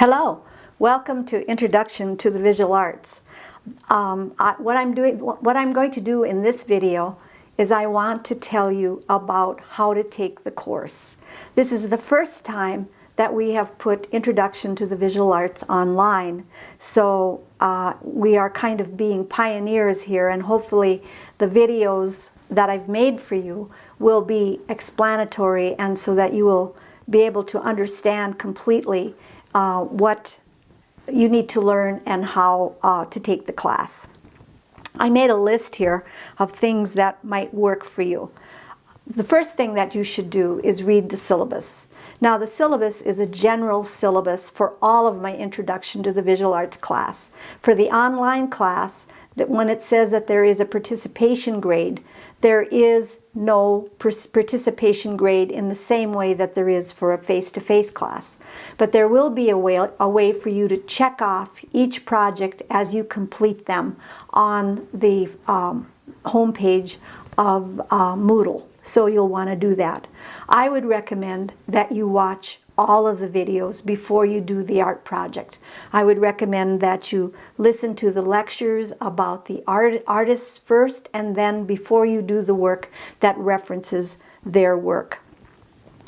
Hello, welcome to Introduction to the Visual Arts. What I'm going to do in this video is I want to tell you about how to take the course. This is the first time that we have put Introduction to the Visual Arts online, so we are kind of being pioneers here, and hopefully the videos that I've made for you will be explanatory, and so that you will be able to understand completely what you need to learn and how to take the class. I made a list here of things that might work for you. The first thing that you should do is read the syllabus. Now, the syllabus is a general syllabus for all of my Introduction to the Visual Arts class. For the online class, that when it says that there is a participation grade, there is no participation grade in the same way that there is for a face-to-face class. But there will be a way for you to check off each project as you complete them on the homepage of Moodle. So you'll want to do that. I would recommend that you watch all of the videos before you do the art project. I would recommend that you listen to the lectures about the artists first, and then before you do the work that references their work.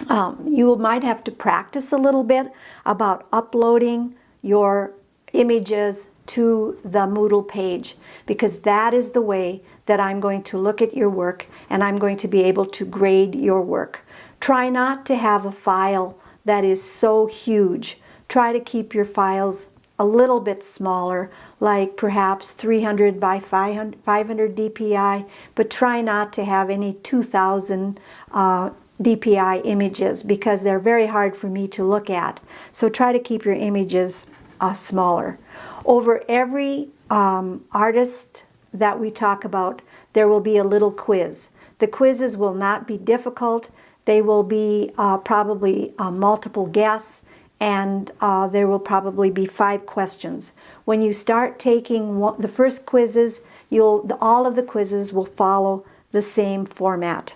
You might have to practice a little bit about uploading your images to the Moodle page, because that is the way that I'm going to look at your work and I'm going to be able to grade your work. Try not to have a file that is so huge. Try to keep your files a little bit smaller, like perhaps 300 by 500 dpi, but try not to have any 2000 dpi images, because they're very hard for me to look at. So try to keep your images smaller. Over every artist that we talk about, there will be a little quiz. The quizzes will not be difficult. They will be probably multiple guess, and there will probably be 5 questions. When you start taking the first quizzes, all of the quizzes will follow the same format.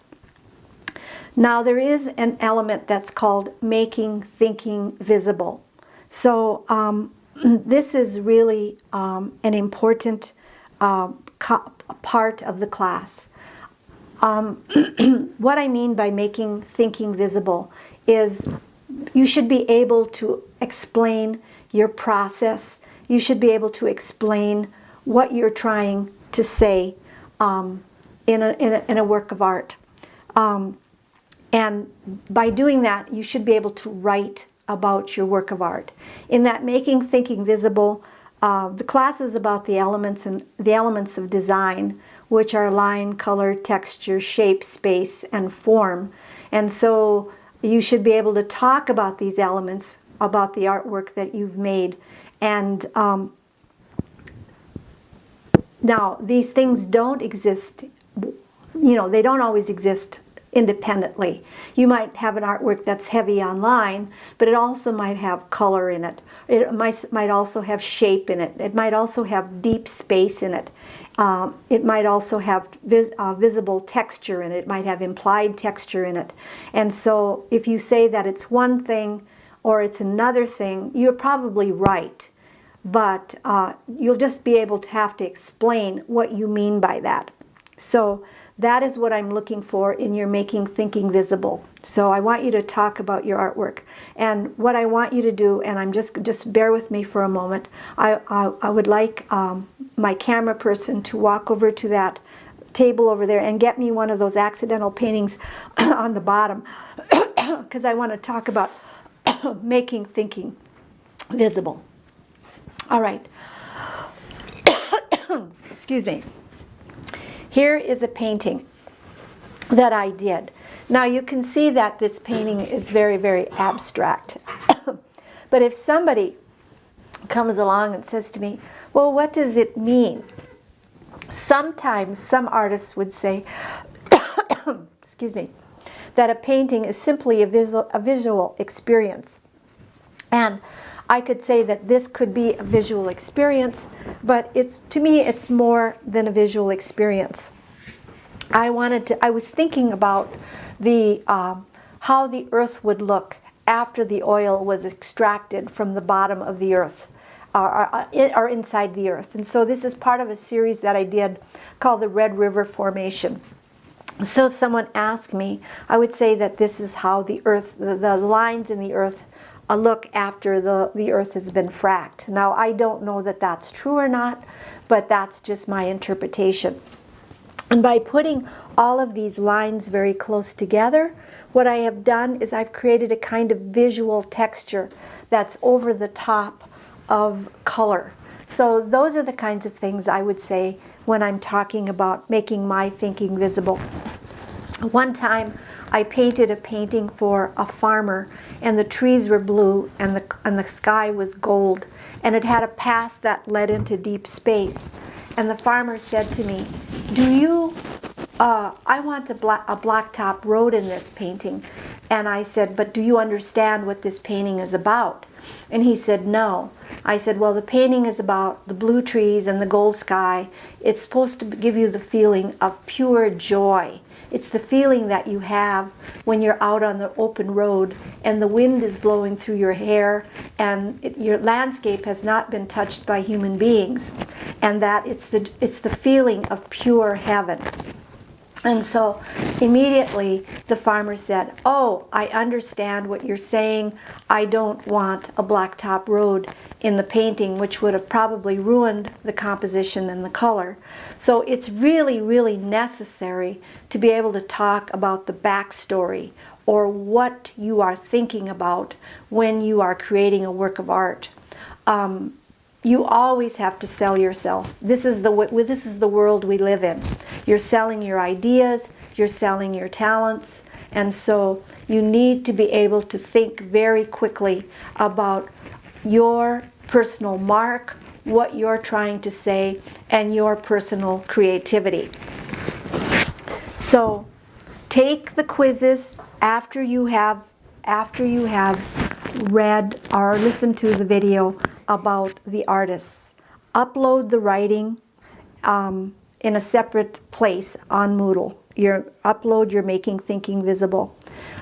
Now, there is an element that's called making thinking visible. So this is really an important part of the class. What I mean by making thinking visible is you should be able to explain your process. You should be able to explain what you're trying to say in a work of art. And by doing that, you should be able to write about your work of art. In that making thinking visible, the class is about the elements of design, which are line, color, texture, shape, space, and form. And so you should be able to talk about these elements, about the artwork that you've made. And now, these things don't exist, they don't always exist independently. You might have an artwork that's heavy on line, but it also might have color in it. It might also have shape in it. It might also have deep space in it. It might also have visible texture in it. It might have implied texture in it. And so if you say that it's one thing or it's another thing, you're probably right. But you'll just be able to have to explain what you mean by that. So that is what I'm looking for in your making thinking visible. So I want you to talk about your artwork. And what I want you to do, and I'm just bear with me for a moment, I would like my camera person to walk over to that table over there and get me one of those accidental paintings on the bottom, because I want to talk about making thinking visible. All right. Excuse me. Here is a painting that I did. Now you can see that this painting is very, very abstract. But if somebody comes along and says to me, well, what does it mean? Sometimes some artists would say, excuse me, that a painting is simply a visual experience. And I could say that this could be a visual experience, but to me it's more than a visual experience. I was thinking about how the earth would look after the oil was extracted from the bottom of the earth, or inside the earth. And so this is part of a series that I did called the Red River Formation. So if someone asked me, I would say that this is how the earth, the lines in the earth look after the earth has been fracked. Now, I don't know that that's true or not, but that's just my interpretation. And by putting all of these lines very close together, what I have done is I've created a kind of visual texture that's over the top of color. So those are the kinds of things I would say when I'm talking about making my thinking visible. One time I painted a painting for a farmer, and the trees were blue and the sky was gold, and it had a path that led into deep space. And the farmer said to me, I want a blacktop road in this painting. And I said, but do you understand what this painting is about? And he said, no. I said, well, the painting is about the blue trees and the gold sky. It's supposed to give you the feeling of pure joy. It's the feeling that you have when you're out on the open road and the wind is blowing through your hair and your landscape has not been touched by human beings, and that it's the feeling of pure heaven. And so immediately the farmer said, oh, I understand what you're saying. I don't want a blacktop road in the painting, which would have probably ruined the composition and the color. So it's really, really necessary to be able to talk about the backstory or what you are thinking about when you are creating a work of art. You always have to sell yourself. This is the world we live in. You're selling your ideas, you're selling your talents, and so you need to be able to think very quickly about your personal mark, what you're trying to say, and your personal creativity. So take the quizzes after you have read or listened to the video about the artists. Upload the writing in a separate place on Moodle. Upload your Making Thinking Visible.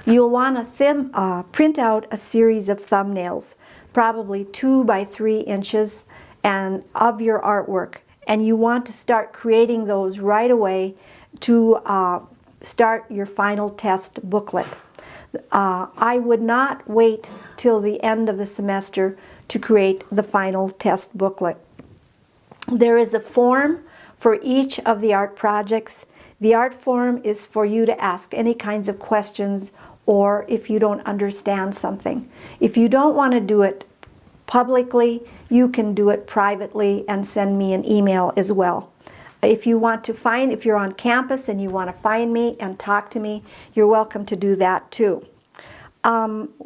You'll want to print out a series of thumbnails, probably 2 by 3 inches, and of your artwork. And you want to start creating those right away to start your final test booklet. I would not wait till the end of the semester to create the final test booklet. There is a form for each of the art projects. The art form is for you to ask any kinds of questions or if you don't understand something. If you don't want to do it publicly, you can do it privately and send me an email as well. If you're on campus and you want to find me and talk to me, you're welcome to do that too.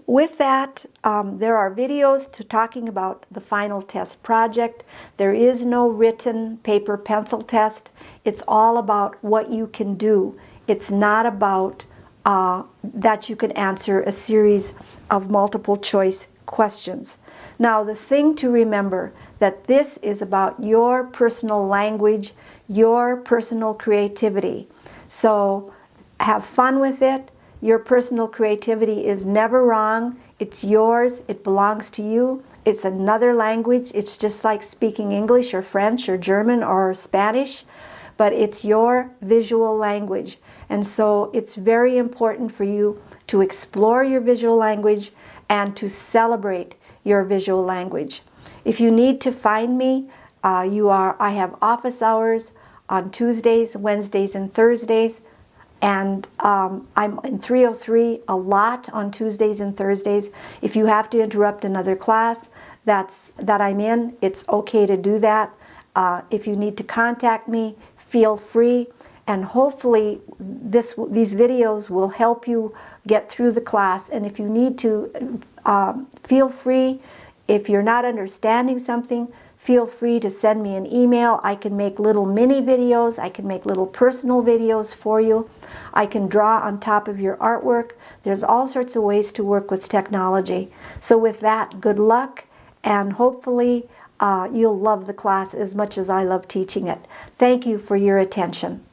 With that, there are videos talking about the final test project. There is no written paper pencil test. It's all about what you can do. It's not about that you can answer a series of multiple choice questions. Now, the thing to remember that this is about your personal language, your personal creativity. So have fun with it. Your personal creativity is never wrong. It's yours. It belongs to you. It's another language. It's just like speaking English or French or German or Spanish, but it's your visual language. And so it's very important for you to explore your visual language and to celebrate your visual language. If you need to find me, I have office hours on Tuesdays, Wednesdays, and Thursdays. And I'm in 303 a lot on Tuesdays and Thursdays. If you have to interrupt another class that I'm in, it's okay to do that. If you need to contact me, feel free. And hopefully these videos will help you get through the class. And if you need to, feel free. If you're not understanding something, feel free to send me an email. I can make little mini videos. I can make little personal videos for you. I can draw on top of your artwork. There's all sorts of ways to work with technology. So with that, good luck, and hopefully you'll love the class as much as I love teaching it. Thank you for your attention.